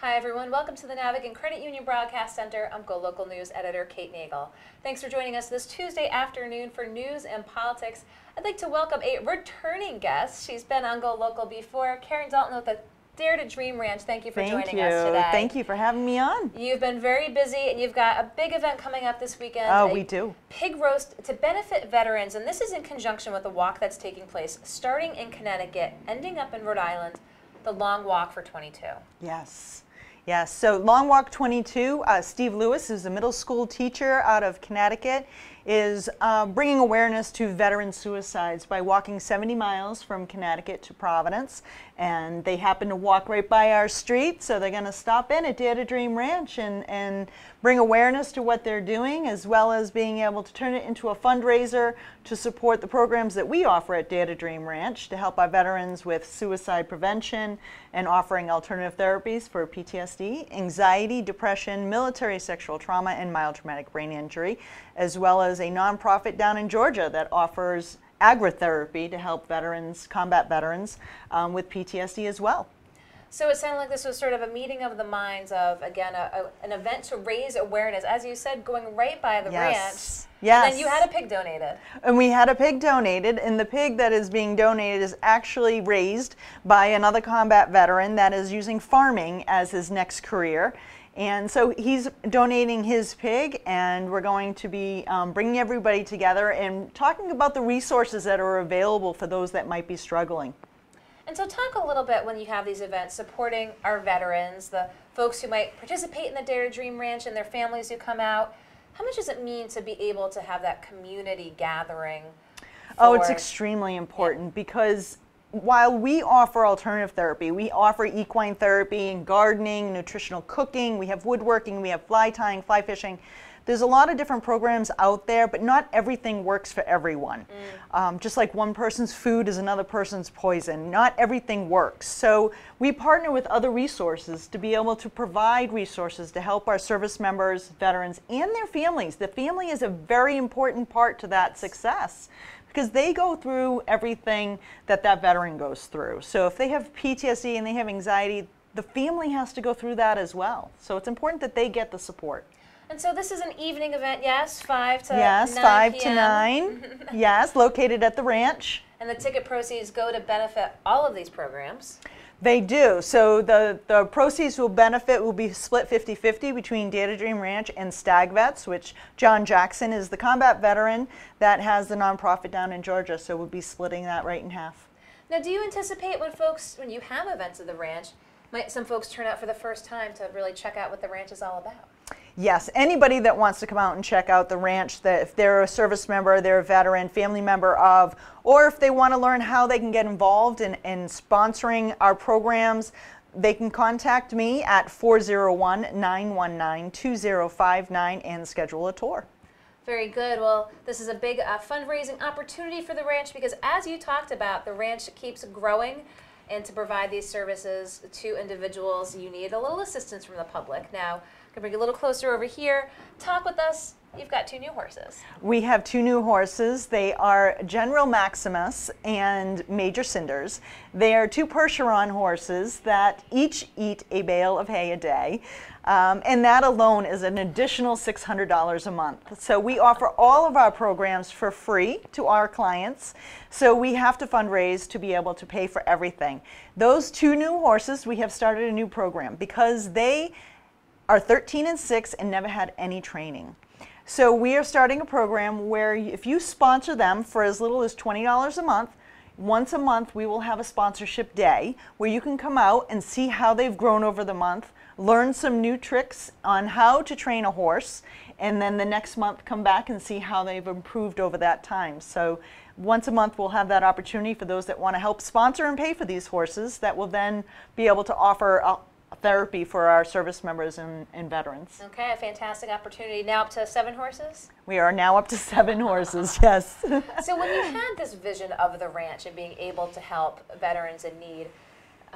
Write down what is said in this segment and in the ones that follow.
Hi everyone, welcome to the Navigant Credit Union Broadcast Center. I'm GoLocal News Editor Kate Nagel. Thanks for joining us this Tuesday afternoon for news and politics. I'd like to welcome a returning guest. She's been on GoLocal before, Karen Dalton with the Dare to Dream Ranch. Thank you for joining us today. Thank you for having me on. You've been very busy and you've got a big event coming up this weekend. Oh, we do. Pig roast to benefit veterans, and this is in conjunction with a walk that's taking place starting in Connecticut, ending up in Rhode Island, the Long Walk for 22. Yes. Yes, so Long Walk 22, Steve Lewis, who's a middle school teacher out of Connecticut, is bringing awareness to veteran suicides by walking 70 miles from Connecticut to Providence. And they happen to walk right by our street, so they're going to stop in at Dare to Dream Ranch and bring awareness to what they're doing, as well as being able to turn it into a fundraiser to support the programs that we offer at Dare to Dream Ranch to help our veterans with suicide prevention and offering alternative therapies for PTSD, anxiety, depression, military sexual trauma, and mild traumatic brain injury, as well as a nonprofit down in Georgia that offers agritherapy to help veterans, combat veterans with PTSD as well. So it sounded like this was sort of a meeting of the minds of, again, an event to raise awareness, as you said, going right by the ranch. Yes. And then you had a pig donated. And we had a pig donated, and the pig that is being donated is actually raised by another combat veteran that is using farming as his next career. And so he's donating his pig, and we're going to be bringing everybody together and talking about the resources that are available for those that might be struggling. And so talk a little bit, when you have these events, supporting our veterans, the folks who might participate in the Dare to Dream Ranch and their families who come out. How much does it mean to be able to have that community gathering? Oh, it's extremely important because while we offer alternative therapy, we offer equine therapy and gardening, nutritional cooking, we have woodworking, we have fly tying, fly fishing. There's a lot of different programs out there, but not everything works for everyone. Just like one person's food is another person's poison, not everything works. So we partner with other resources to be able to provide resources to help our service members, veterans, and their families. The family is a very important part to that success, because they go through everything that that veteran goes through. So if they have PTSD and they have anxiety, the family has to go through that as well. So it's important that they get the support. And so this is an evening event, yes, 5 to 9 Yes, 5 to 9, yes, located at the ranch. And the ticket proceeds go to benefit all of these programs. They do. So the proceeds will be split 50-50 between Dare to Dream Ranch and Stag Vets, which John Jackson is the combat veteran that has the nonprofit down in Georgia, so we'll be splitting that right in half. Now, do you anticipate when you have events at the ranch, might some folks turn out for the first time to really check out what the ranch is all about? Yes, anybody that wants to come out and check out the ranch, that if they're a service member, they're a veteran, family member of, or if they want to learn how they can get involved in sponsoring our programs, they can contact me at 401-919-2059 and schedule a tour. Very good. Well, this is a big fundraising opportunity for the ranch because, as you talked about, the ranch keeps growing. And to provide these services to individuals, you need a little assistance from the public. Now, I'm going to bring you a little closer over here. Talk with us. You've got 2 new horses. We have 2 new horses. They are General Maximus and Major Cinders. They are 2 Percheron horses that each eat a bale of hay a day. And that alone is an additional $600 a month. So we offer all of our programs for free to our clients. So we have to fundraise to be able to pay for everything. Those 2 new horses, we have started a new program because they are 13 and 6 and never had any training. So we are starting a program where if you sponsor them for as little as $20 a month, once a month we will have a sponsorship day where you can come out and see how they've grown over the month, learn some new tricks on how to train a horse, and then the next month come back and see how they've improved over that time. So once a month we'll have that opportunity for those that want to help sponsor and pay for these horses that will then be able to offer therapy for our service members and veterans. Okay, a fantastic opportunity. Now up to 7 horses? We are now up to 7 horses, yes. So when you had this vision of the ranch and being able to help veterans in need,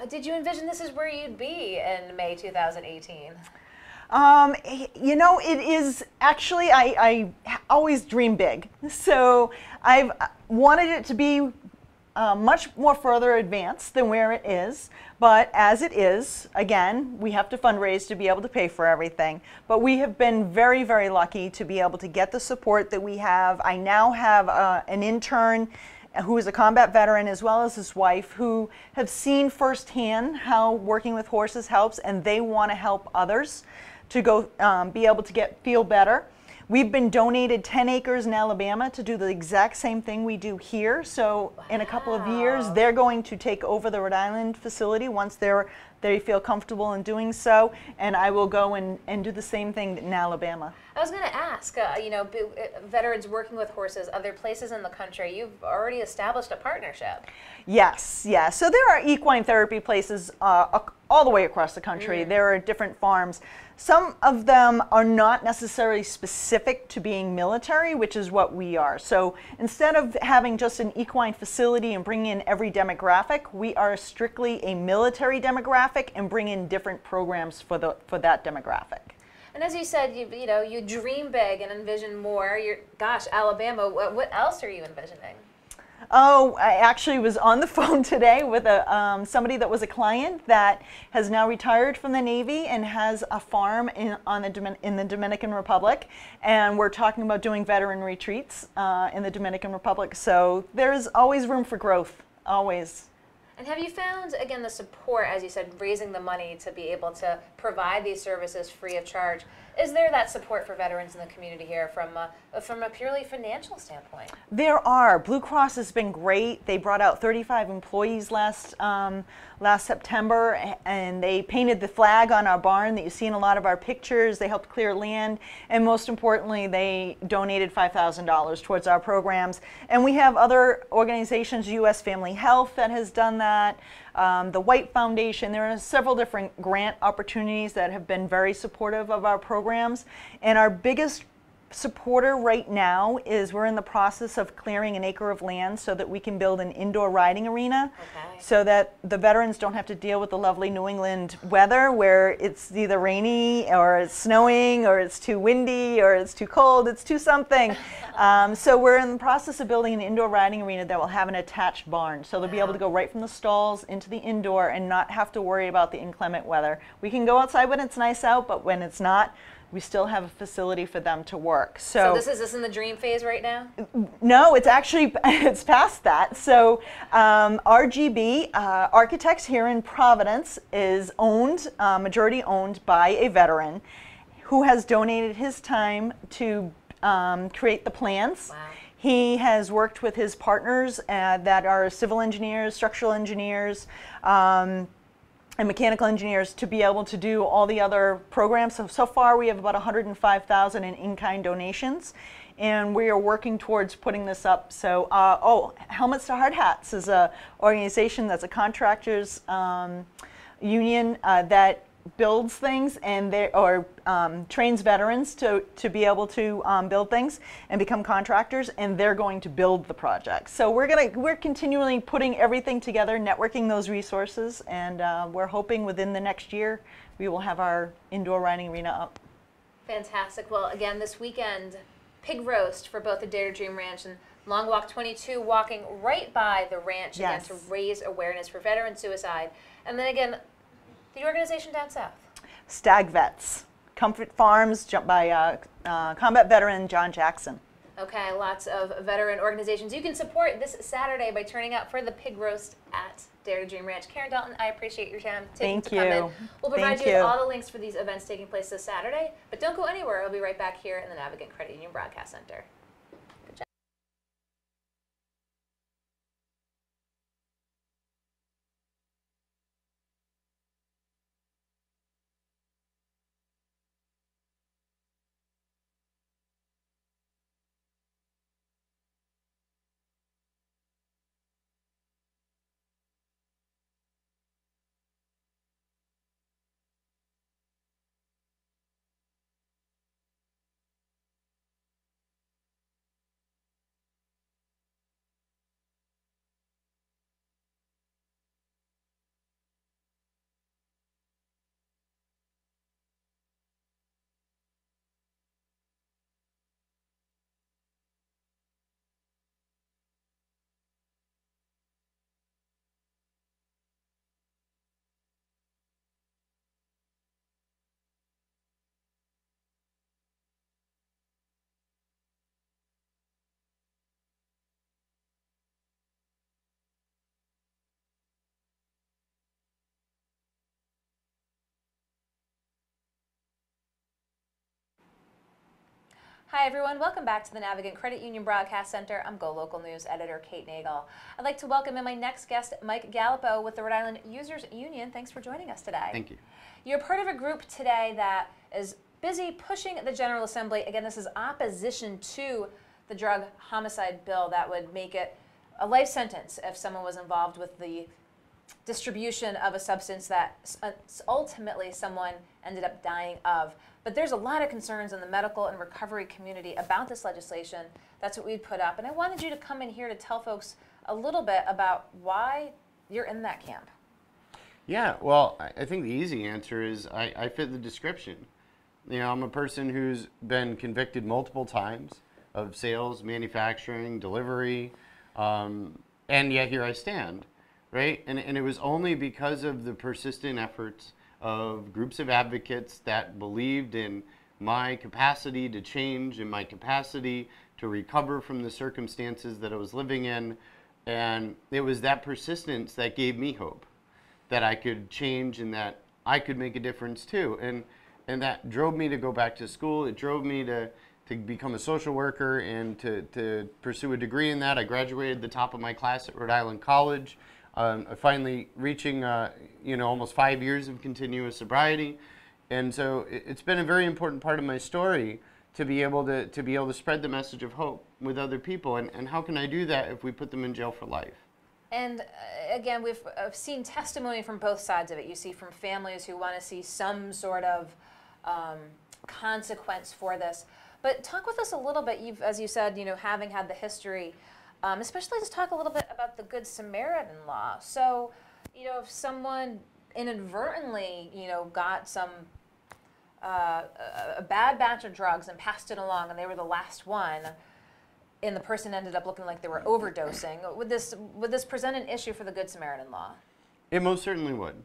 did you envision this is where you'd be in May 2018? You know, it is actually, I always dream big. So I've wanted it to be much more further advanced than where it is, but as it is, again, we have to fundraise to be able to pay for everything. But we have been very, very lucky to be able to get the support that we have. I now have an intern who is a combat veteran, as well as his wife, who have seen firsthand how working with horses helps, and they want to help others to go be able to feel better. We've been donated 10 acres in Alabama to do the exact same thing we do here. So in a couple of years, they're going to take over the Rhode Island facility once they feel comfortable in doing so. And I will go and do the same thing in Alabama. I was going to ask, veterans working with horses, other places in the country, you've already established a partnership. Yes, yes. So there are equine therapy places all the way across the country. There are different farms. Some of them are not necessarily specific to being military, which is what we are. So instead of having just an equine facility and bringing in every demographic, we are strictly a military demographic and bring in different programs for that demographic. And as you said, you dream big and envision more. Gosh, Alabama, what else are you envisioning? Oh, I actually was on the phone today with somebody that was a client that has now retired from the Navy and has a farm in the Dominican Republic. And we're talking about doing veteran retreats in the Dominican Republic. So there's always room for growth, always. And have you found, again, the support, as you said, raising the money to be able to provide these services free of charge? Is there that support for veterans in the community here from a purely financial standpoint? There are. Blue Cross has been great. They brought out 35 employees last September, and they painted the flag on our barn that you see in a lot of our pictures. They helped clear land, and most importantly, they donated $5,000 towards our programs. And we have other organizations, U.S. Family Health, that has done that. The White Foundation. There are several different grant opportunities that have been very supportive of our programs. And our biggest supporter right now is we're in the process of clearing an acre of land so that we can build an indoor riding arena, so that the veterans don't have to deal with the lovely New England weather where it's either rainy or it's snowing or it's too windy or it's too cold, it's too something. So we're in the process of building an indoor riding arena that will have an attached barn, so they'll be able to go right from the stalls into the indoor and not have to worry about the inclement weather. We can go outside when it's nice out, but when it's not, we still have a facility for them to work. So is this in the dream phase right now? No, it's actually, it's past that. So RGB Architects here in Providence is owned, majority owned by a veteran who has donated his time to create the plans. Wow. He has worked with his partners that are civil engineers, structural engineers, and mechanical engineers to be able to do all the other programs. So far we have about 105,000 in-kind donations, and we are working towards putting this up. So, Helmets to Hard Hats is an organization that's a contractors union that builds things and trains veterans to be able to build things and become contractors, and they're going to build the project. So we're continually putting everything together, networking those resources, and we're hoping within the next year we will have our indoor riding arena up. Fantastic. Well, again, this weekend, pig roast for both the Dare to Dream Ranch and Long Walk 22, walking right by the ranch again to raise awareness for veteran suicide. And then again, the organization down south. Stag Vets, Comfort Farms, by combat veteran John Jackson. Okay, lots of veteran organizations. You can support this Saturday by turning out for the pig roast at Dare to Dream Ranch. Karen Dalton, I appreciate your time taking to come in. We'll provide you with all the links for these events taking place this Saturday, but don't go anywhere. I'll be right back here in the Navigant Credit Union Broadcast Center. Hi everyone, welcome back to the Navigant Credit Union Broadcast Center. I'm GoLocal News editor Kate Nagel. I'd like to welcome in my next guest, Mike Gallipo with the Rhode Island Users Union. Thanks for joining us today. Thank you. You're part of a group today that is busy pushing the General Assembly. Again, this is opposition to the drug homicide bill that would make it a life sentence if someone was involved with the distribution of a substance that ultimately someone ended up dying of. But there's a lot of concerns in the medical and recovery community about this legislation. That's what we'd put up. And I wanted you to come in here to tell folks a little bit about why you're in that camp. Yeah, well, I think the easy answer is I fit the description. You know, I'm a person who's been convicted multiple times of sales, manufacturing, delivery, and yet here I stand, right? And it was only because of the persistent efforts of groups of advocates that believed in my capacity to change and my capacity to recover from the circumstances that I was living in. And it was that persistence that gave me hope that I could change and that I could make a difference too. And that drove me to go back to school. It drove me to become a social worker and to pursue a degree in that. I graduated the top of my class at Rhode Island College. Finally reaching almost 5 years of continuous sobriety, and so it's been a very important part of my story to be able to spread the message of hope with other people. And how can I do that if we put them in jail for life? And again, we've seen testimony from both sides of it. You see from families who want to see some sort of consequence for this. But talk with us a little bit. As you said, having had the history. Especially just talk a little bit about the Good Samaritan law. So, if someone inadvertently, got some a bad batch of drugs and passed it along, and they were the last one, and the person ended up looking like they were overdosing, would this present an issue for the Good Samaritan law? It most certainly would,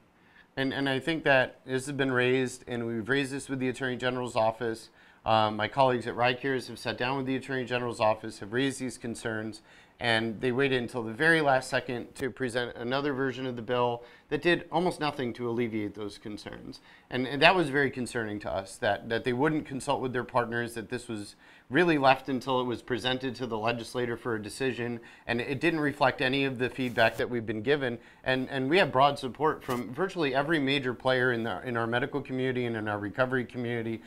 and I think that this has been raised, and we've raised this with the Attorney General's office. My colleagues at RICARES have sat down with the Attorney General's office, have raised these concerns, and they waited until the very last second to present another version of the bill that did almost nothing to alleviate those concerns. And that was very concerning to us, that they wouldn't consult with their partners, that this was really left until it was presented to the legislator for a decision, and it didn't reflect any of the feedback that we've been given. And we have broad support from virtually every major player in our medical community and in our recovery community,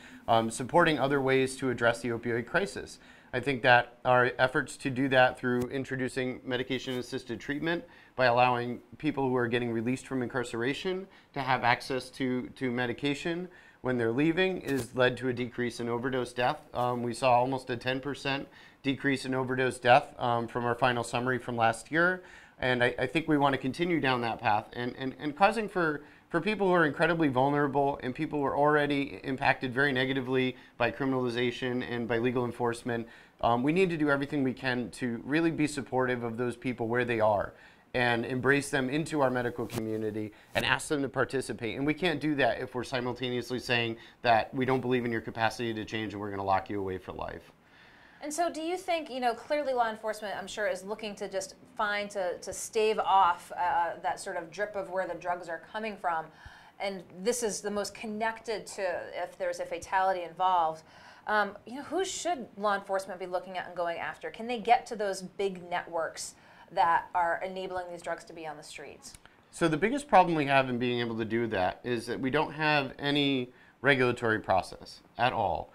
supporting other ways to address the opioid crisis. I think that our efforts to do that through introducing medication-assisted treatment by allowing people who are getting released from incarceration to have access to medication when they're leaving is led to a decrease in overdose death. We saw almost a 10% decrease in overdose death from our final summary from last year. And I think we want to continue down that path and causing for people who are incredibly vulnerable and people who are already impacted very negatively by criminalization and by legal enforcement. We need to do everything we can to really be supportive of those people where they are and embrace them into our medical community and ask them to participate. And we can't do that if we're simultaneously saying that we don't believe in your capacity to change and we're going to lock you away for life. And so do you think, clearly law enforcement, I'm sure, is looking to just to stave off that sort of drip of where the drugs are coming from. And this is the most connected to if there's a fatality involved. Who should law enforcement be looking at and going after? Can they get to those big networks that are enabling these drugs to be on the streets? So the biggest problem we have in being able to do that is that we don't have any regulatory process at all.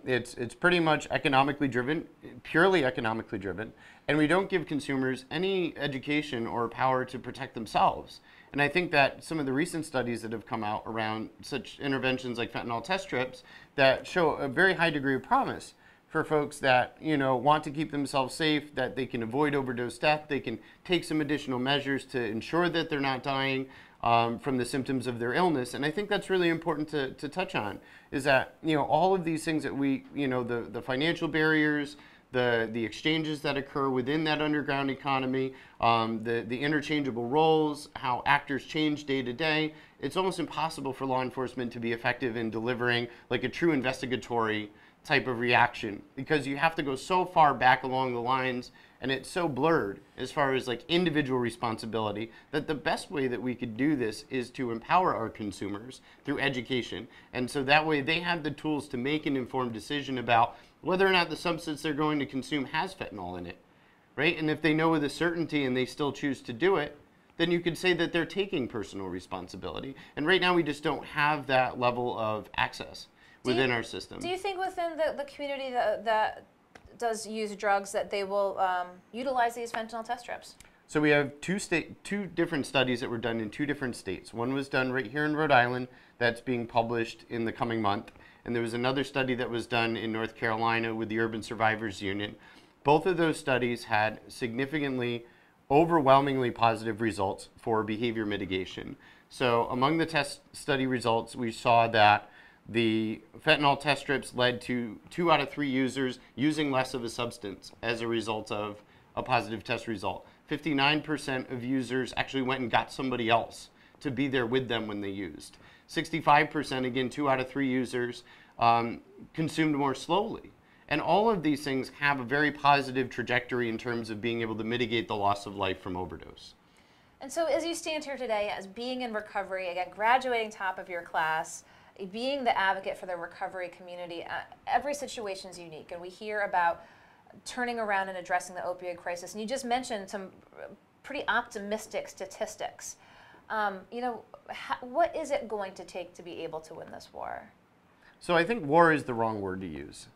It's pretty much economically driven, purely economically driven, and we don't give consumers any education or power to protect themselves. And I think that some of the recent studies that have come out around such interventions like fentanyl test strips that show a very high degree of promise for folks that want to keep themselves safe, that they can avoid overdose death, they can take some additional measures to ensure that they're not dying from the symptoms of their illness. And I think that's really important to touch on, is that all of these things that we, the financial barriers, the exchanges that occur within that underground economy, the interchangeable roles, how actors change day to day, it's almost impossible for law enforcement to be effective in delivering like a true investigatory type of reaction, because you have to go so far back along the lines and it's so blurred as far as like individual responsibility, that the best way that we could do this is to empower our consumers through education. And so that way they have the tools to make an informed decision about whether or not the substance they're going to consume has fentanyl in it, right? And if they know with a certainty and they still choose to do it, then you could say that they're taking personal responsibility. And right now we just don't have that level of access within our system. Do you think within the community that does use drugs that they will utilize these fentanyl test strips? So we have two different studies that were done in 2 different states. One was done right here in Rhode Island that's being published in the coming month. And there was another study that was done in North Carolina with the Urban Survivors Union. Both of those studies had significantly, overwhelmingly positive results for behavior mitigation. So among the test study results, we saw that the fentanyl test strips led to 2 out of 3 users using less of a substance as a result of a positive test result. 59% of users actually went and got somebody else to be there with them when they used. 65%, again, 2 out of 3 users consumed more slowly. And all of these things have a very positive trajectory in terms of being able to mitigate the loss of life from overdose. And so as you stand here today, as being in recovery, again, graduating top of your class, being the advocate for the recovery community, every situation is unique, and we hear about turning around and addressing the opioid crisis. And you just mentioned some pretty optimistic statistics. What is it going to take to be able to win this war? So I think war is the wrong word to use.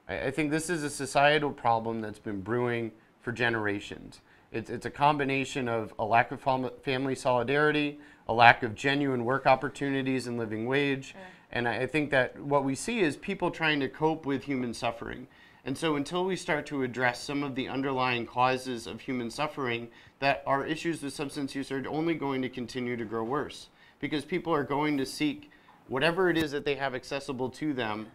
I think this is a societal problem that's been brewing for generations. It's a combination of a lack of family solidarity, a lack of genuine work opportunities and living wage. And I think that what we see is people trying to cope with human suffering. And so until we start to address some of the underlying causes of human suffering, that our issues with substance use are only going to continue to grow worse, because people are going to seek whatever it is that they have accessible to them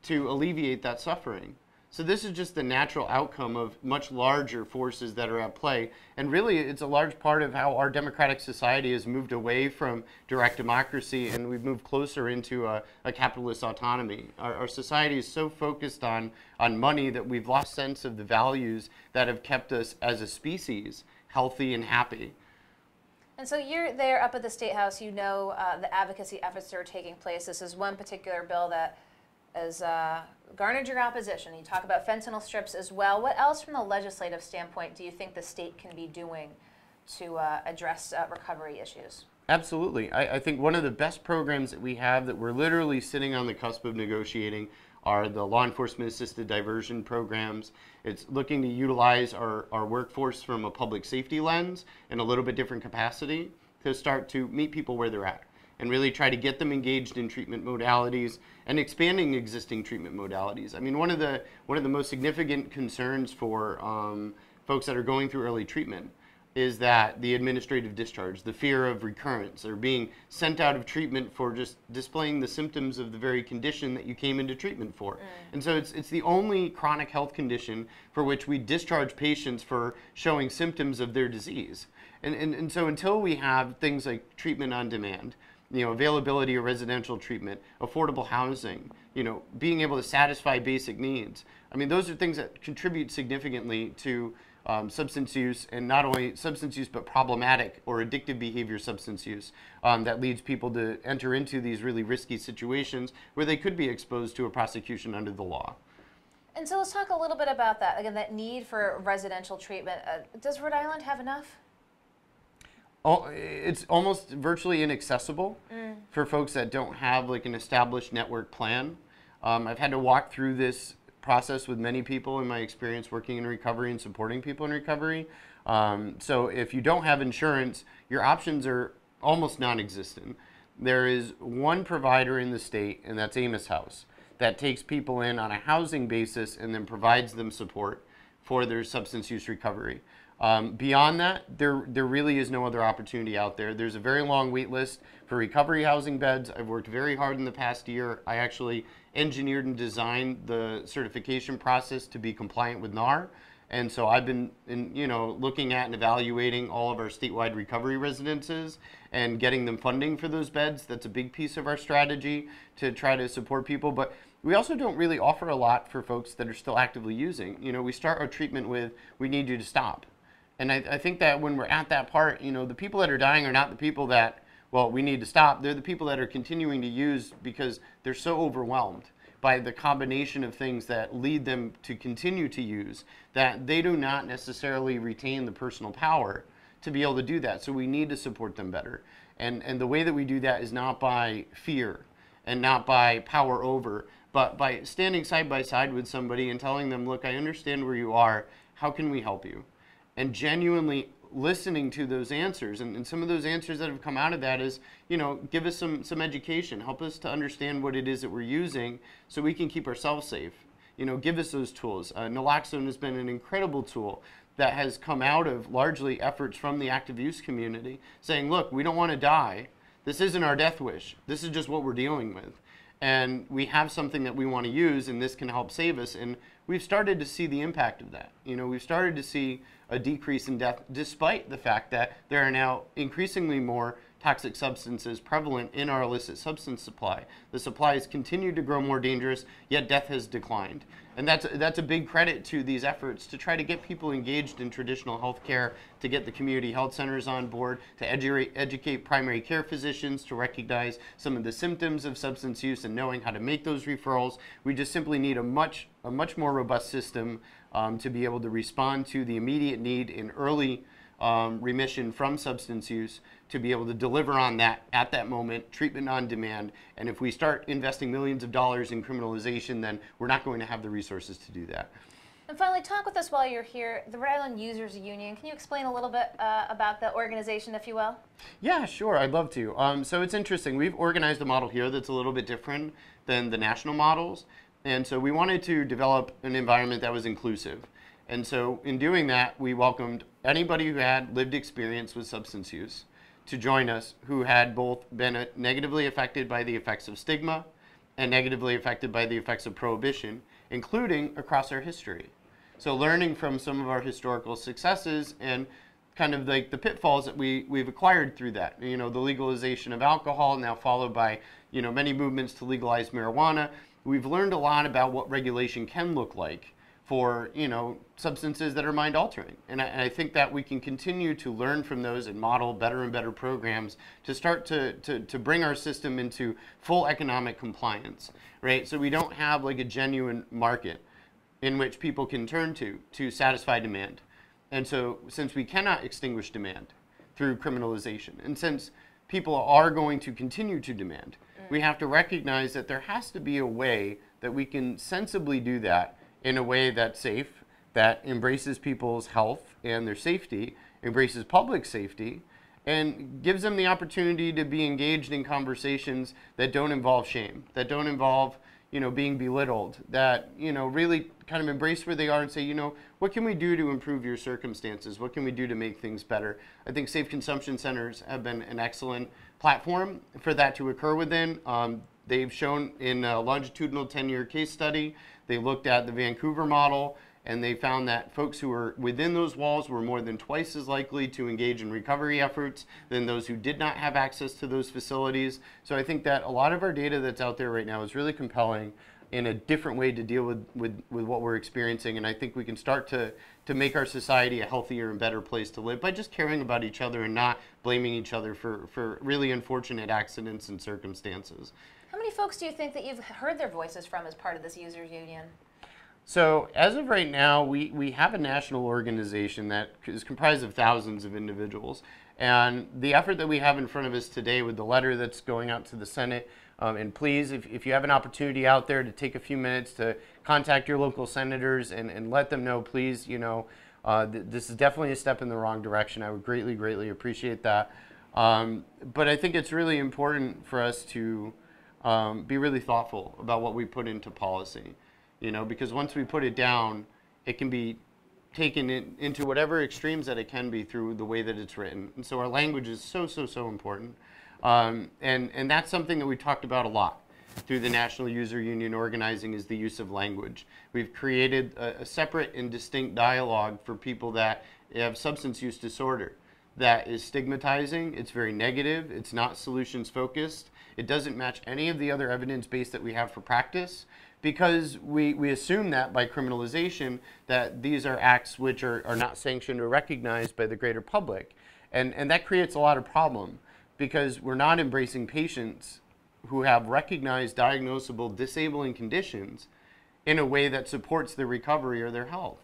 to alleviate that suffering. So this is just the natural outcome of much larger forces that are at play. And really, it's a large part of how our democratic society has moved away from direct democracy, and we've moved closer into a capitalist autonomy. Our society is so focused on money that we've lost sense of the values that have kept us as a species healthy and happy. And so you're there up at the State House, you know the advocacy efforts that are taking place. This is one particular bill that has garnered your opposition. You talk about fentanyl strips as well. What else from the legislative standpoint do you think the state can be doing to address recovery issues? Absolutely. I think one of the best programs that we have that we're literally sitting on the cusp of negotiating are the law enforcement assisted diversion programs. It's looking to utilize our workforce from a public safety lens in a little bit different capacity to start to meet people where they're at and really try to get them engaged in treatment modalities and expanding existing treatment modalities. I mean, one of the most significant concerns for folks that are going through early treatment is that the administrative discharge, the fear of recurrence, or being sent out of treatment for just displaying the symptoms of the very condition that you came into treatment for. And so it's the only chronic health condition for which we discharge patients for showing symptoms of their disease. And so until we have things like treatment on demand, availability of residential treatment, affordable housing, being able to satisfy basic needs, I mean, those are things that contribute significantly to substance use, and not only substance use, but problematic or addictive behavior substance use that leads people to enter into these really risky situations where they could be exposed to a prosecution under the law. And so let's talk a little bit about that. Again, that need for residential treatment. Does Rhode Island have enough? Oh, it's almost virtually inaccessible for folks that don't have like an established network plan. I've had to walk through this process with many people in my experience working in recovery and supporting people in recovery. So if you don't have insurance, your options are almost non-existent. There is one provider in the state, and that's Amos House, that takes people in on a housing basis and then provides them support for their substance use recovery. Beyond that, there really is no other opportunity out there. There's a very long wait list for recovery housing beds. I've worked very hard in the past year. I actually engineered and designed the certification process to be compliant with NAR. And so I've been, looking at and evaluating all of our statewide recovery residences and getting them funding for those beds. That's a big piece of our strategy to try to support people. But we also don't really offer a lot for folks that are still actively using. We start our treatment with, we need you to stop. And I think that when we're at that part, the people that are dying are not the people that, well, we need to stop. They're the people that are continuing to use because they're so overwhelmed by the combination of things that lead them to continue to use, that they do not necessarily retain the personal power to be able to do that. So we need to support them better. And the way that we do that is not by fear and not by power over, but by standing side by side with somebody and telling them, look, I understand where you are. How can we help you? And genuinely listening to those answers. And some of those answers that have come out of that is, give us some education. Help us to understand what it is that we're using so we can keep ourselves safe. Give us those tools. Naloxone has been an incredible tool that has come out of largely efforts from the active use community saying, look, we don't want to die. This isn't our death wish. This is just what we're dealing with. And we have something that we want to use, and this can help save us. And we've started to see the impact of that. We've started to see a decrease in death, despite the fact that there are now increasingly more toxic substances prevalent in our illicit substance supply. The supply has continued to grow more dangerous, yet death has declined. And that's a big credit to these efforts to try to get people engaged in traditional health care, to get the community health centers on board, to educate primary care physicians to recognize some of the symptoms of substance use and knowing how to make those referrals. We just simply need a much more robust system to be able to respond to the immediate need in early remission from substance use, to be able to deliver on that at that moment, treatment on demand. And if we start investing millions of dollars in criminalization, then we're not going to have the resources to do that. And finally, talk with us while you're here, the Rhode Island Users Union. Can you explain a little bit about the organization, if you will? Yeah, sure, I'd love to. So it's interesting. We've organized a model here that's a little bit different than the national models. And so we wanted to develop an environment that was inclusive. And so in doing that, we welcomed anybody who had lived experience with substance use to join us, who had both been negatively affected by the effects of stigma and negatively affected by the effects of prohibition, including across our history. So learning from some of our historical successes and kind of like the pitfalls that we've acquired through that. The legalization of alcohol, now followed by many movements to legalize marijuana. We've learned a lot about what regulation can look like for substances that are mind altering, and I think that we can continue to learn from those and model better and better programs to start to bring our system into full economic compliance, right? So we don't have like a genuine market in which people can turn to satisfy demand, and so since we cannot extinguish demand through criminalization, and since people are going to continue to demand, we have to recognize that there has to be a way that we can sensibly do that in a way that's safe, that embraces people's health and their safety, embraces public safety, and gives them the opportunity to be engaged in conversations that don't involve shame, that don't involve being belittled, that really kind of embrace where they are and say, what can we do to improve your circumstances? What can we do to make things better? I think safe consumption centers have been an excellent platform for that to occur within. They've shown in a longitudinal 10-year case study, they looked at the Vancouver model, and they found that folks who were within those walls were more than twice as likely to engage in recovery efforts than those who did not have access to those facilities. So I think that a lot of our data that's out there right now is really compelling in a different way to deal with what we're experiencing, and I think we can start to make our society a healthier and better place to live by just caring about each other and not blaming each other for really unfortunate accidents and circumstances. How many folks do you think that you've heard their voices from as part of this users union? So as of right now, we have a national organization that is comprised of thousands of individuals. And the effort that we have in front of us today with the letter that's going out to the Senate, and please, if you have an opportunity out there to take a few minutes to contact your local senators and let them know, please, this is definitely a step in the wrong direction. I would greatly, greatly appreciate that. But I think it's really important for us to be really thoughtful about what we put into policy, because once we put it down, it can be taken into whatever extremes that it can be through the way that it's written. And so our language is so important. And that's something that we talked about a lot through the National User Union organizing is the use of language. We've created a separate and distinct dialogue for people that have substance use disorder that is stigmatizing, it's very negative, it's not solutions focused, it doesn't match any of the other evidence base that we have for practice, because we assume that by criminalization that these are acts which are not sanctioned or recognized by the greater public. And that creates a lot of problem, because we're not embracing patients who have recognized diagnosable disabling conditions in a way that supports their recovery or their health.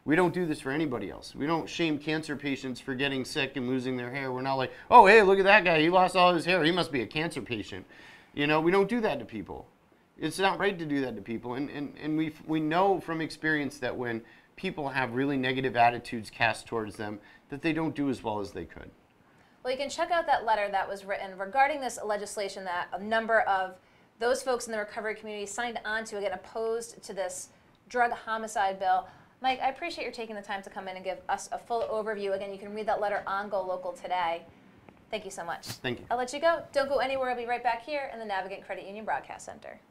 We don't do this for anybody else. We don't shame cancer patients for getting sick and losing their hair. We're not like, oh, hey, look at that guy. He lost all his hair. He must be a cancer patient. You know, we don't do that to people. It's not right to do that to people. And we know from experience that when people have really negative attitudes cast towards them, that they don't do as well as they could. Well, you can check out that letter that was written regarding this legislation that a number of those folks in the recovery community signed on to, again, opposed to this drug homicide bill. Mike, I appreciate your taking the time to come in and give us a full overview. Again, you can read that letter on GoLocal today. Thank you so much. Thank you. I'll let you go. Don't go anywhere. I'll be right back here in the Navigant Credit Union Broadcast Center.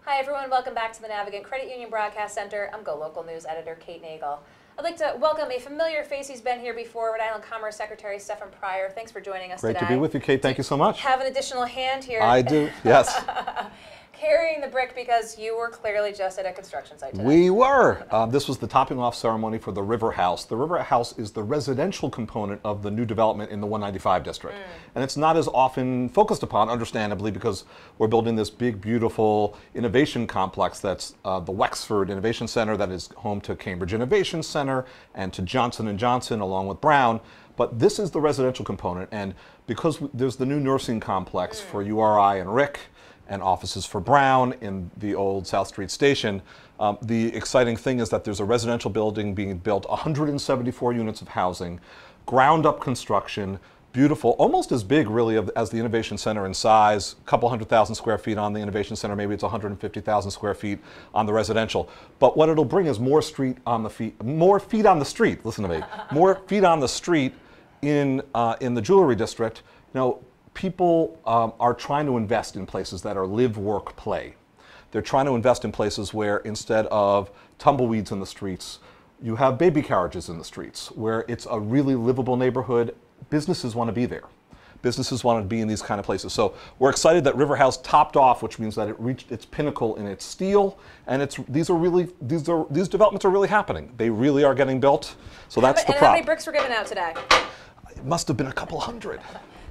Hi everyone, welcome back to the Navigant Credit Union Broadcast Center. I'm GoLocal News Editor Kate Nagel. I'd like to welcome a familiar face who's been here before, Rhode Island Commerce Secretary Stephen Pryor. Thanks for joining us today. Great to be with you, Kate. Thank you so much. Have an additional hand here. I do, yes. Carrying the brick because you were clearly just at a construction site today. We were. This was the topping off ceremony for the River House. The River House is the residential component of the new development in the 195 district. And it's not as often focused upon, understandably, because we're building this big, beautiful innovation complex that's the Wexford Innovation Center that is home to Cambridge Innovation Center and to Johnson & Johnson along with Brown. But this is the residential component, and because there's the new nursing complex for URI and Rick, and offices for Brown in the old South Street station, the exciting thing is that there's a residential building being built, 174 units of housing, ground-up construction, beautiful, almost as big really as the Innovation Center in size, a couple 100,000 square feet on the Innovation Center, maybe it's 150,000 square feet on the residential. But what it'll bring is more feet on the street, listen to me, more feet on the street in the jewelry district. You know, people are trying to invest in places that are live, work, play. They're trying to invest in places where instead of tumbleweeds in the streets, you have baby carriages in the streets, where it's a really livable neighborhood. Businesses want to be there. Businesses want to be in these kind of places. So we're excited that River House topped off, which means that it reached its pinnacle in its steel, and these developments are really happening. They really are getting built. So that's the prop. And how many bricks were given out today? It must have been a couple hundred.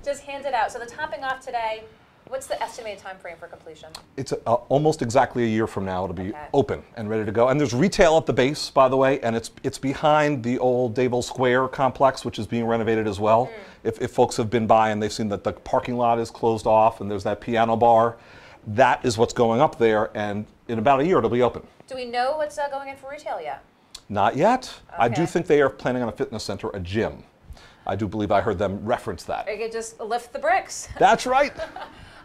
Just hand it out. So the topping off today, what's the estimated time frame for completion? It's almost exactly a year from now. It'll be open and ready to go. And there's retail at the base, by the way, and it's behind the old Dable Square complex, which is being renovated as well. If folks have been by and they've seen that the parking lot is closed off and there's that piano bar, that is what's going up there, and in about a year it'll be open. Do we know what's going in for retail yet? Not yet. Okay. I do think they are planning on a fitness center, a gym. I do believe I heard them reference that. Or you could just lift the bricks. That's right.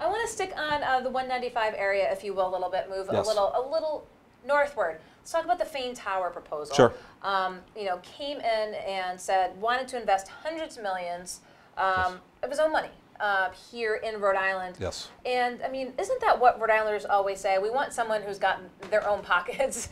I want to stick on the 195 area, if you will, a little bit, move Yes. a little northward. Let's talk about the Fane Tower proposal. Sure. You know, came in and said wanted to invest hundreds of millions of his own money here in Rhode Island. Yes. And I mean, isn't that what Rhode Islanders always say? We want someone who's got their own pockets.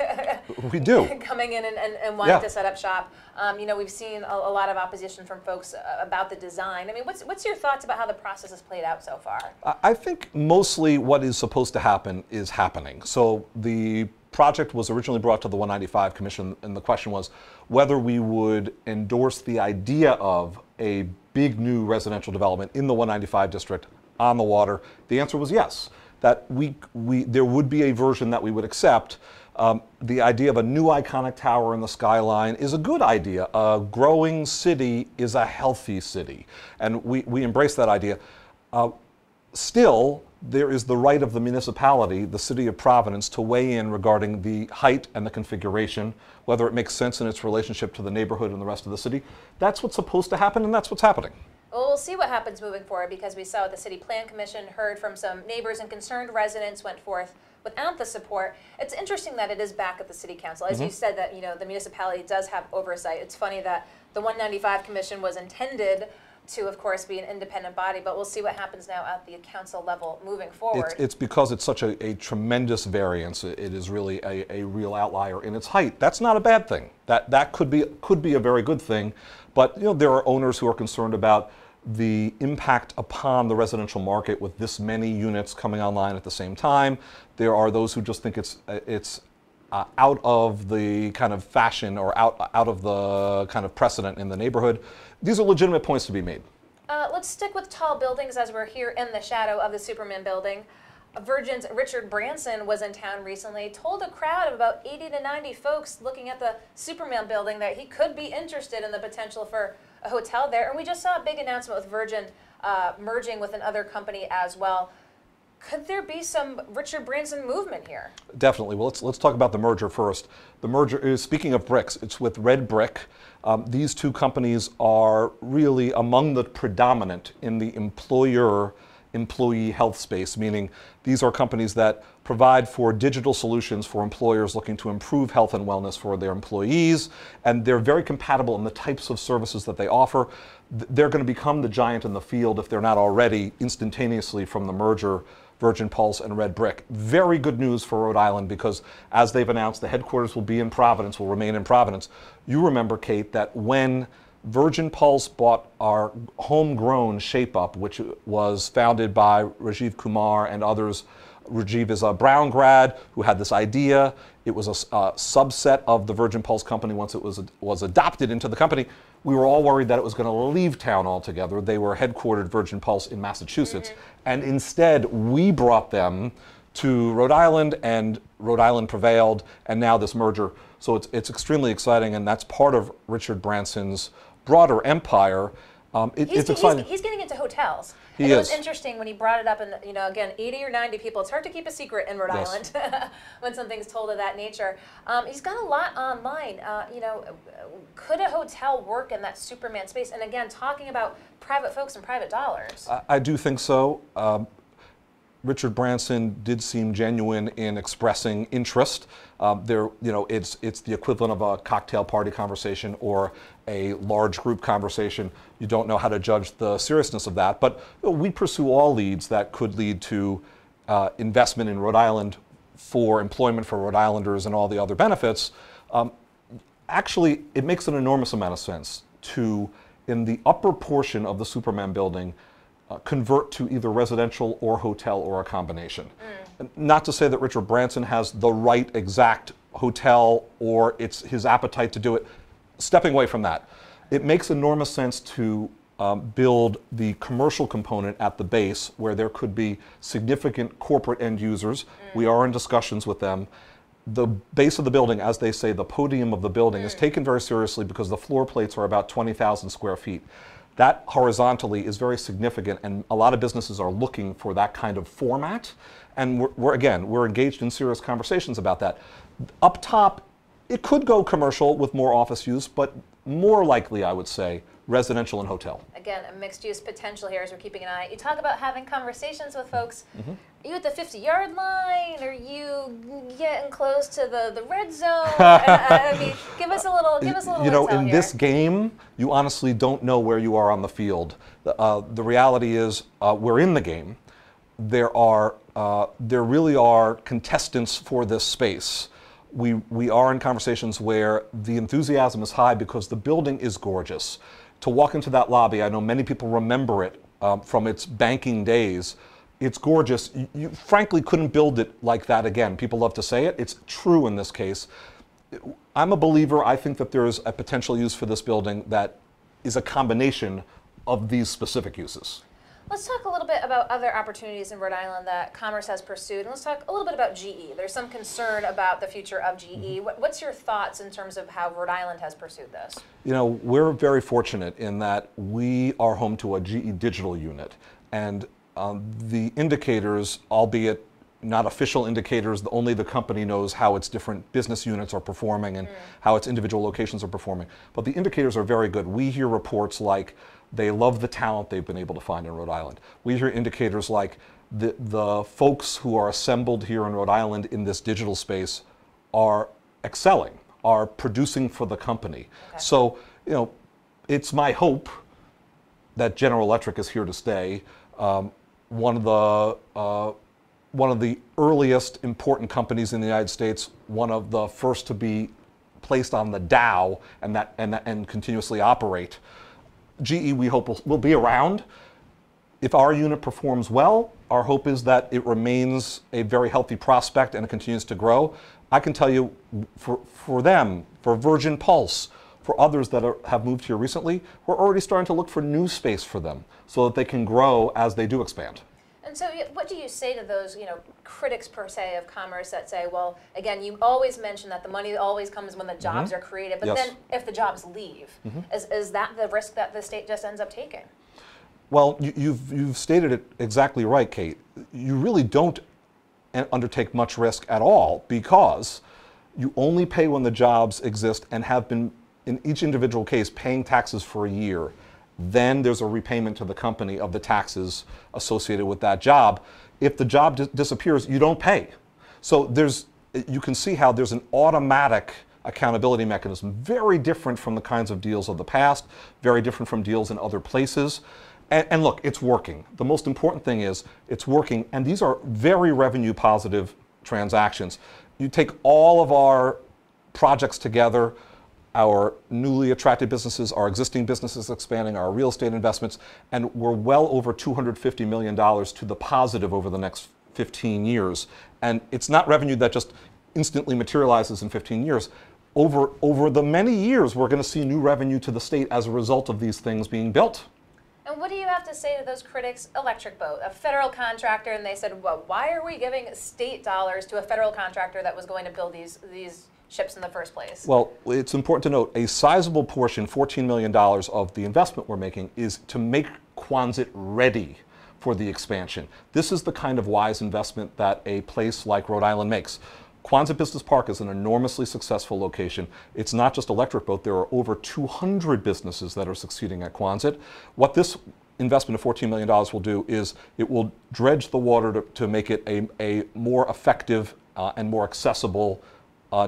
We do. Coming in and wanting to set up shop. You know, we've seen a lot of opposition from folks about the design. I mean, what's your thoughts about how the process has played out so far? I think mostly what is supposed to happen is happening. So the project was originally brought to the 195 Commission, and the question was whether we would endorse the idea of a big new residential development in the 195 district on the water. The answer was yes, that there would be a version that we would accept. The idea of a new iconic tower in the skyline is a good idea. A growing city is a healthy city, and we embrace that idea. Still, there is the right of the municipality, the city of Providence, to weigh in regarding the height and the configuration, whether it makes sense in its relationship to the neighborhood and the rest of the city. That's what's supposed to happen, and that's what's happening. Well, we'll see what happens moving forward, because we saw the City Plan Commission heard from some neighbors, and concerned residents went forth without the support. It's interesting that it is back at the City Council. As you said, that the municipality does have oversight. It's funny that the 195 Commission was intended to, of course, be an independent body, but we'll see what happens now at the council level moving forward. It's because it's such a tremendous variance. It is really a real outlier in its height. That's not a bad thing. That could be a very good thing, but there are owners who are concerned about the impact upon the residential market with this many units coming online at the same time. There are those who just think it's out of the kind of fashion or out of the kind of precedent in the neighborhood. These are legitimate points to be made. Let's stick with tall buildings as we're here in the shadow of the Superman building. Virgin's Richard Branson was in town recently, told a crowd of about 80 to 90 folks looking at the Superman building that he could be interested in the potential for a hotel there. And we just saw a big announcement with Virgin merging with another company as well. Could there be some Richard Branson movement here? Definitely. Well, let's talk about the merger first. The merger is, speaking of bricks, it's with Red Brick. These two companies are really among the predominant in the employee health space, meaning these are companies that provide for digital solutions for employers looking to improve health and wellness for their employees, and they're very compatible in the types of services that they offer. They're going to become the giant in the field, if they're not already, instantaneously from the merger, Virgin Pulse and Red Brick. Very good news for Rhode Island, because as they've announced, the headquarters will be in Providence, will remain in Providence. You remember, Kate, that when Virgin Pulse bought our homegrown Shape Up, which was founded by Rajiv Kumar and others. Rajiv is a Brown grad who had this idea. It was a subset of the Virgin Pulse company once it was adopted into the company. We were all worried that it was going to leave town altogether. They were headquartered, Virgin Pulse, in Massachusetts. And instead, we brought them to Rhode Island, and Rhode Island prevailed, and now this merger. So it's extremely exciting, and that's part of Richard Branson's broader empire, it's exciting. He's getting into hotels. He and it was is. interesting when he brought it up, and again, 80 or 90 people. It's hard to keep a secret in Rhode Yes. Island when something's told of that nature. He's got a lot online. Could a hotel work in that Superman space? And again, talking about private folks and private dollars. I do think so. Richard Branson did seem genuine in expressing interest. It's the equivalent of a cocktail party conversation or a large group conversation. You don't know how to judge the seriousness of that, but we pursue all leads that could lead to investment in Rhode Island for employment for Rhode Islanders and all the other benefits. Actually, it makes an enormous amount of sense to, in the upper portion of the Superman building, convert to either residential or hotel or a combination. Not to say that Richard Branson has the right exact hotel or it's his appetite to do it. Stepping away from that, it makes enormous sense to build the commercial component at the base where there could be significant corporate end users. We are in discussions with them. The base of the building, as they say, the podium of the building is taken very seriously because the floor plates are about 20,000 square feet. That horizontally is very significant, and a lot of businesses are looking for that kind of format. And we're engaged in serious conversations about that. Up top, it could go commercial with more office use, but more likely, I would say, residential and hotel. Again, a mixed use potential here as we're keeping an eye. You talk about having conversations with folks. Are you at the 50-yard line? Are you getting close to the red zone? I mean, give us a little intel in here. this game, you honestly don't know where you are on the field. The reality is, we're in the game. There really are contestants for this space. We are in conversations where the enthusiasm is high because the building is gorgeous. To walk into that lobby, I know many people remember it from its banking days. It's gorgeous. You frankly couldn't build it like that again. People love to say it. It's true in this case. I'm a believer. I think that there's a potential use for this building that is a combination of these specific uses. Let's talk a little bit about other opportunities in Rhode Island that Commerce has pursued. And let's talk a little bit about GE. There's some concern about the future of GE. What's your thoughts in terms of how Rhode Island has pursued this? We're very fortunate in that we are home to a GE digital unit. And the indicators, albeit not official indicators, only the company knows how its different business units are performing and how its individual locations are performing. But the indicators are very good. We hear reports like they love the talent they've been able to find in Rhode Island. We hear indicators like the folks who are assembled here in Rhode Island in this digital space are excelling, are producing for the company. Okay. So, it's my hope that General Electric is here to stay. One of the earliest important companies in the United States, one of the first to be placed on the Dow and continuously operate. GE, we hope, will be around. If our unit performs well, our hope is that it remains a very healthy prospect and it continues to grow. I can tell you, for them, for Virgin Pulse, for others that have moved here recently, we're already starting to look for new space for them so that they can grow as they do expand. And so what do you say to those, critics per se of commerce that say, well, again, you always mention that the money always comes when the jobs are created, but then if the jobs leave, is that the risk that the state just ends up taking? Well, you've stated it exactly right, Kate. You really don't undertake much risk at all because you only pay when the jobs exist and have been, in each individual case, paying taxes for a year. Then there's a repayment to the company of the taxes associated with that job. If the job disappears, you don't pay. So you can see how there's an automatic accountability mechanism, very different from the kinds of deals of the past, very different from deals in other places. And look, it's working. The most important thing is it's working, and these are very revenue positive transactions. You take all of our projects together, our newly attracted businesses, our existing businesses expanding, our real estate investments, and we're well over $250 million to the positive over the next 15 years. And it's not revenue that just instantly materializes in 15 years. Over the many years, we're going to see new revenue to the state as a result of these things being built. And what do you have to say to those critics? Electric Boat, a federal contractor, and they said, well, why are we giving state dollars to a federal contractor that was going to build these ships in the first place? Well, it's important to note a sizable portion, $14 million of the investment we're making, is to make Quonset ready for the expansion. This is the kind of wise investment that a place like Rhode Island makes. Quonset Business Park is an enormously successful location. It's not just Electric Boat. There are over 200 businesses that are succeeding at Quonset. What this investment of $14 million will do is it will dredge the water to make it a more effective and more accessible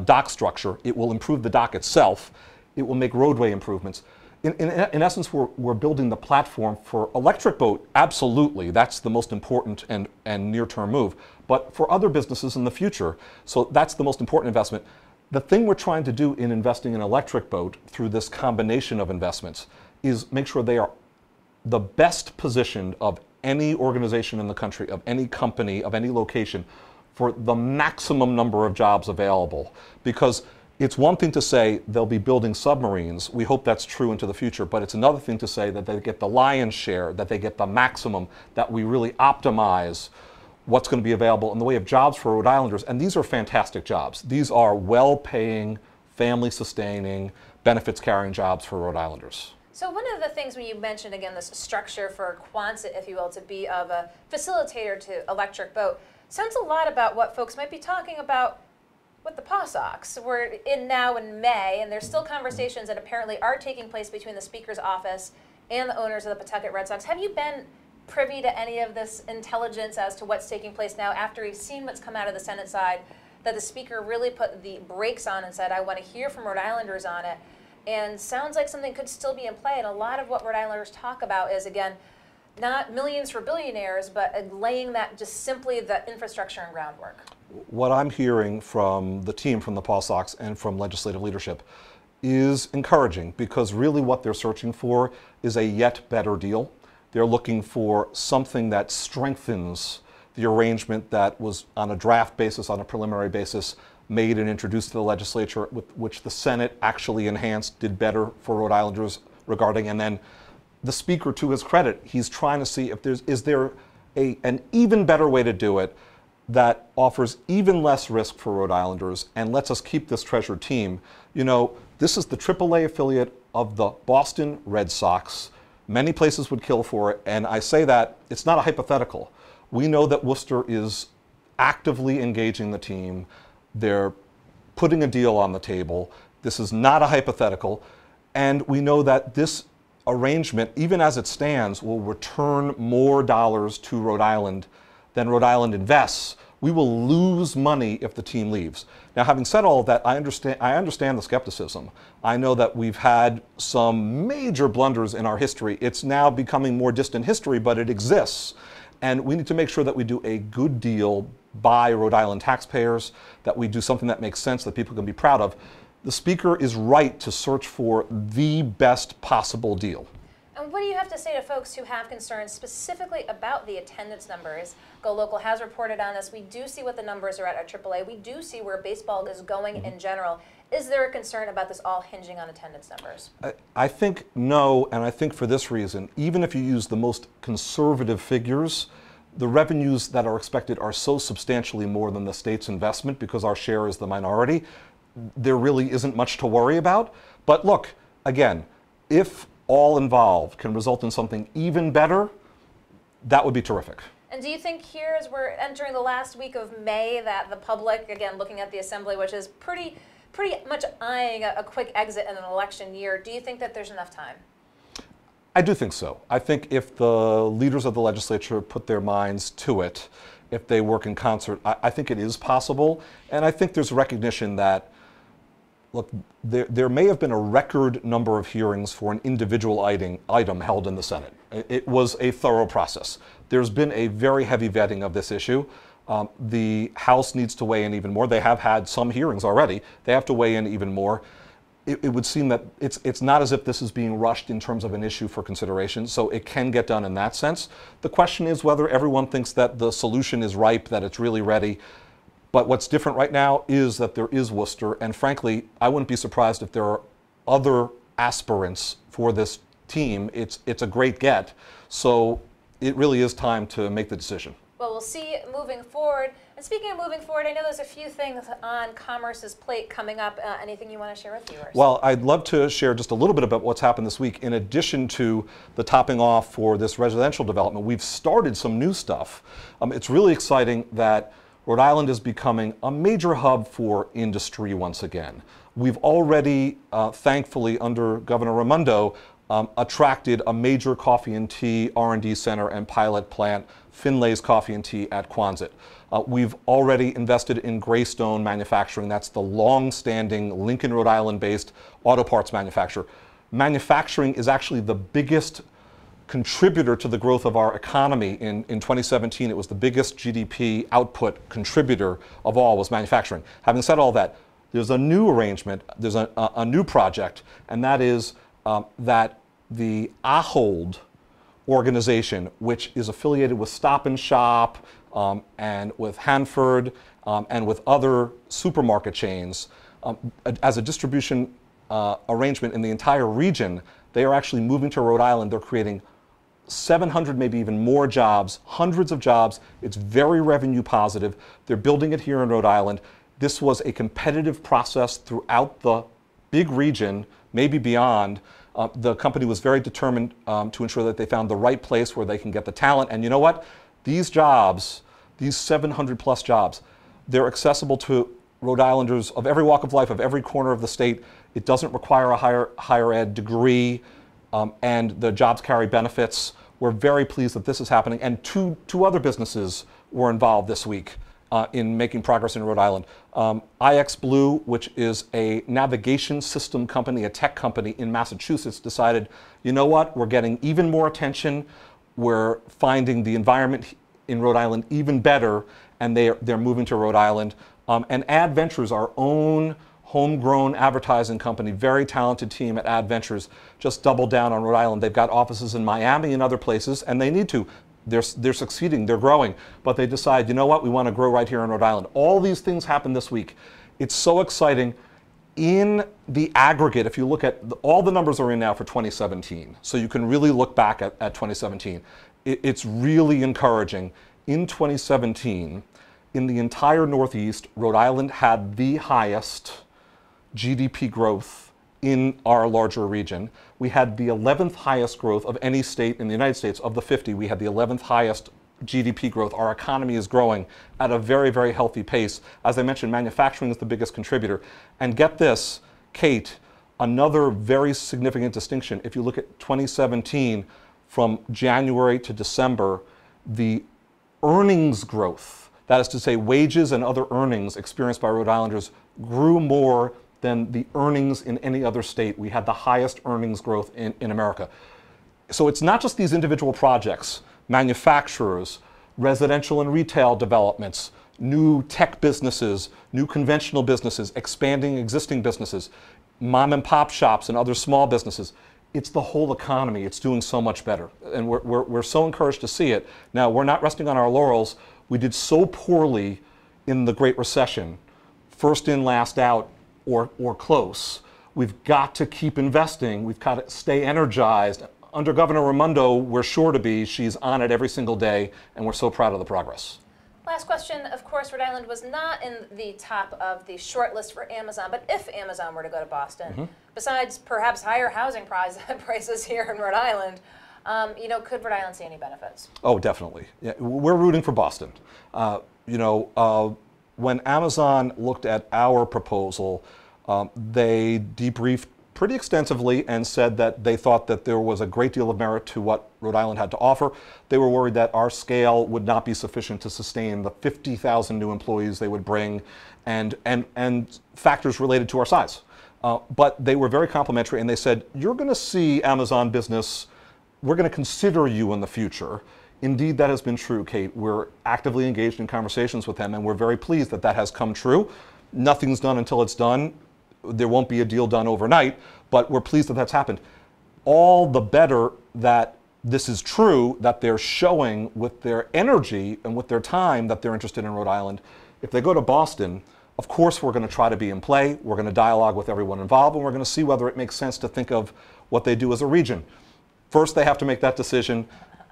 dock structure. It will improve the dock itself. It will make roadway improvements. In essence, we're building the platform for Electric Boat. Absolutely, that's the most important and near-term move. But for other businesses in the future, so that's the most important investment. The thing we're trying to do in investing in Electric Boat through this combination of investments is make sure they are the best positioned of any organization in the country, of any company, of any location, for the maximum number of jobs available. Because it's one thing to say they'll be building submarines. We hope that's true into the future, but it's another thing to say that they get the lion's share, that they get the maximum, that we really optimize what's going to be available in the way of jobs for Rhode Islanders. And these are fantastic jobs. These are well-paying, family-sustaining, benefits-carrying jobs for Rhode Islanders. So one of the things when you mentioned, again, this structure for Quonset, if you will, to be of a facilitator to Electric Boat, sounds a lot about what folks might be talking about with the PawSox. We're in now in May, and there's still conversations that apparently are taking place between the Speaker's office and the owners of the Pawtucket Red Sox. Have you been privy to any of this intelligence as to what's taking place now after you've seen what's come out of the Senate side, that the Speaker really put the brakes on and said, I want to hear from Rhode Islanders on it, and sounds like something could still be in play. And a lot of what Rhode Islanders talk about is, again, not millions for billionaires, but laying that just simply the infrastructure and groundwork. What I'm hearing from the team, from the PawSox, and from legislative leadership is encouraging, because really what they're searching for is a yet better deal. They're looking for something that strengthens the arrangement that was on a draft basis, on a preliminary basis, made and introduced to the legislature, with which the Senate actually enhanced, did better for Rhode Islanders regarding, and then the Speaker, to his credit, he's trying to see if is there an even better way to do it that offers even less risk for Rhode Islanders and lets us keep this treasured team. You know, this is the AAA affiliate of the Boston Red Sox. Many places would kill for it, and I say that it's not a hypothetical. We know that Worcester is actively engaging the team. They're putting a deal on the table. This is not a hypothetical, and we know that this arrangement, even as it stands, will return more dollars to Rhode Island than Rhode Island invests. We will lose money if the team leaves. Now, having said all of that, I understand the skepticism. I know that we've had some major blunders in our history. It's now becoming more distant history, but it exists. And we need to make sure that we do a good deal by Rhode Island taxpayers, that we do something that makes sense, that people can be proud of. The Speaker is right to search for the best possible deal. And what do you have to say to folks who have concerns specifically about the attendance numbers? GoLocal has reported on this. We do see what the numbers are at AAA. We do see where baseball is going in general. Is there a concern about this all hinging on attendance numbers? I think no, and I think for this reason. Even if you use the most conservative figures, the revenues that are expected are so substantially more than the state's investment, because our share is the minority. There really isn't much to worry about. But look, again, if all involved can result in something even better, that would be terrific. And do you think here, as we're entering the last week of May, that the public, again, looking at the Assembly, which is pretty much eyeing a quick exit in an election year, do you think that there's enough time? I do think so. I think if the leaders of the legislature put their minds to it, if they work in concert, I think it is possible. And I think there's recognition that, look, there may have been a record number of hearings for an individual item held in the Senate. It was a thorough process. There's been a very heavy vetting of this issue. The House needs to weigh in even more. They have had some hearings already. They have to weigh in even more. It would seem that it's not as if this is being rushed in terms of an issue for consideration, so it can get done in that sense. The question is whether everyone thinks that the solution is ripe, that it's really ready. But what's different right now is that there is Worcester, and frankly, I wouldn't be surprised if there are other aspirants for this team. It's a great get, so it really is time to make the decision. Well, we'll see moving forward. And speaking of moving forward, I know there's a few things on Commerce's plate coming up. Anything you want to share with viewers? Well, I'd love to share just a little bit about what's happened this week. In addition to the topping off for this residential development, we've started some new stuff. It's really exciting that Rhode Island is becoming a major hub for industry once again. We've already, thankfully, under Governor Raimondo, attracted a major coffee and tea R&D center and pilot plant, Finlay's Coffee and Tea at Quonset. We've already invested in Greystone Manufacturing. That's the long-standing Lincoln, Rhode Island-based auto parts manufacturer. Manufacturing is actually the biggest contributor to the growth of our economy. In 2017, it was the biggest GDP output contributor of all was manufacturing. Having said all that, there's a new arrangement, there's a new project, and that is that the Ahold organization, which is affiliated with Stop and Shop and with Hanford and with other supermarket chains, as a distribution arrangement in the entire region, they are actually moving to Rhode Island. They're creating 700, maybe even more jobs, hundreds of jobs. It's very revenue positive. They're building it here in Rhode Island. This was a competitive process throughout the big region, maybe beyond. The company was very determined to ensure that they found the right place where they can get the talent. And you know what? These jobs, these 700 plus jobs, they're accessible to Rhode Islanders of every walk of life, of every corner of the state. It doesn't require a higher ed degree, and the jobs carry benefits. We're very pleased that this is happening. And two other businesses were involved this week in making progress in Rhode Island. IX Blue, which is a navigation system company, a tech company in Massachusetts, decided, you know what, we're getting even more attention. We're finding the environment in Rhode Island even better, and they're moving to Rhode Island. And Ad Ventures, our own homegrown advertising company, very talented team at Ad Ventures, just doubled down on Rhode Island. They've got offices in Miami and other places, and they need to. They're succeeding, they're growing, but they decide, you know what, we want to grow right here in Rhode Island. All these things happen this week. It's so exciting. In the aggregate, if you look at, all the numbers are in now for 2017, so you can really look back at 2017. It's really encouraging. In 2017, in the entire Northeast, Rhode Island had the highest GDP growth in our larger region. We had the 11th highest growth of any state in the United States. Of the 50, we had the 11th highest GDP growth. Our economy is growing at a very, very healthy pace. As I mentioned, manufacturing is the biggest contributor. And get this, Kate, another very significant distinction. If you look at 2017, from January to December, the earnings growth, that is to say wages and other earnings experienced by Rhode Islanders, grew more than the earnings in any other state. We had the highest earnings growth in America. So it's not just these individual projects, manufacturers, residential and retail developments, new tech businesses, new conventional businesses, expanding existing businesses, mom and pop shops and other small businesses. It's the whole economy. It's doing so much better. And we're so encouraged to see it. Now, we're not resting on our laurels. We did so poorly in the Great Recession, first in, last out, or close. We've got to keep investing. We've got to stay energized. Under Governor Raimondo, we're sure to be. She's on it every single day, and we're so proud of the progress. Last question. Of course, Rhode Island was not in the top of the short list for Amazon, but if Amazon were to go to Boston, besides perhaps higher housing prices here in Rhode Island, could Rhode Island see any benefits? Oh, definitely. Yeah, we're rooting for Boston. When Amazon looked at our proposal, they debriefed pretty extensively and said that they thought that there was a great deal of merit to what Rhode Island had to offer. They were worried that our scale would not be sufficient to sustain the 50,000 new employees they would bring and factors related to our size. But they were very complimentary, and they said, you're going to see Amazon business, we're going to consider you in the future. Indeed, that has been true, Kate. We're actively engaged in conversations with them, and we're very pleased that that has come true. Nothing's done until it's done. There won't be a deal done overnight, but we're pleased that that's happened. All the better that this is true, that they're showing with their energy and with their time that they're interested in Rhode Island. If they go to Boston, of course we're going to try to be in play. We're going to dialogue with everyone involved, and we're going to see whether it makes sense to think of what they do as a region. First, they have to make that decision.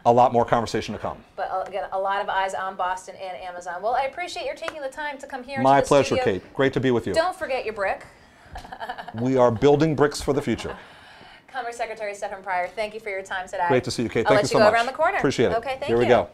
a lot more conversation to come. But again, a lot of eyes on Boston and Amazon. Well, I appreciate your taking the time to come here. My into the pleasure, studio. Kate. Great to be with you. Don't forget your brick. We are building bricks for the future. Commerce Secretary Stephen Pryor, thank you for your time today. Great to see you, Kate. I'll Thank let you so go much. around the corner. Appreciate it. Okay, thank you. Here we go.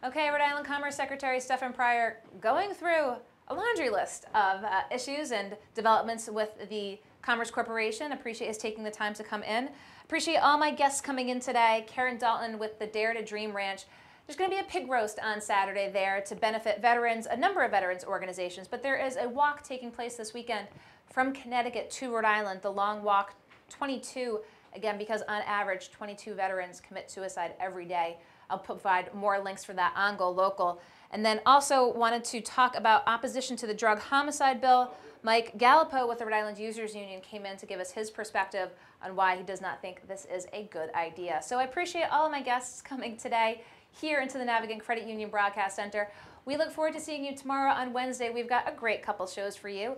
Okay, Rhode Island Commerce Secretary Stephen Pryor going through a laundry list of issues and developments with the Commerce Corporation. Appreciate his taking the time to come in. Appreciate all my guests coming in today. Karen Dalton with the Dare to Dream Ranch. There's going to be a pig roast on Saturday there to benefit veterans, a number of veterans organizations, but there is a walk taking place this weekend from Connecticut to Rhode Island, the Long Walk 22, again, because on average, 22 veterans commit suicide every day. I'll provide more links for that on GoLocal. And then also wanted to talk about opposition to the drug homicide bill. Mike Gallipo with the Rhode Island Users Union came in to give us his perspective on why he does not think this is a good idea. So I appreciate all of my guests coming today here into the Navigant Credit Union Broadcast Center. We look forward to seeing you tomorrow on Wednesday. We've got a great couple shows for you.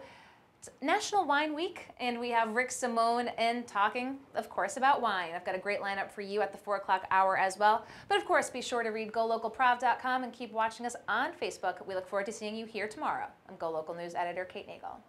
It's National Wine Week, and we have Rick Simone in talking, of course, about wine. I've got a great lineup for you at the 4 o'clock hour as well. But of course, be sure to read GoLocalProv.com and keep watching us on Facebook. We look forward to seeing you here tomorrow. I'm GoLocal News Editor Kate Nagel.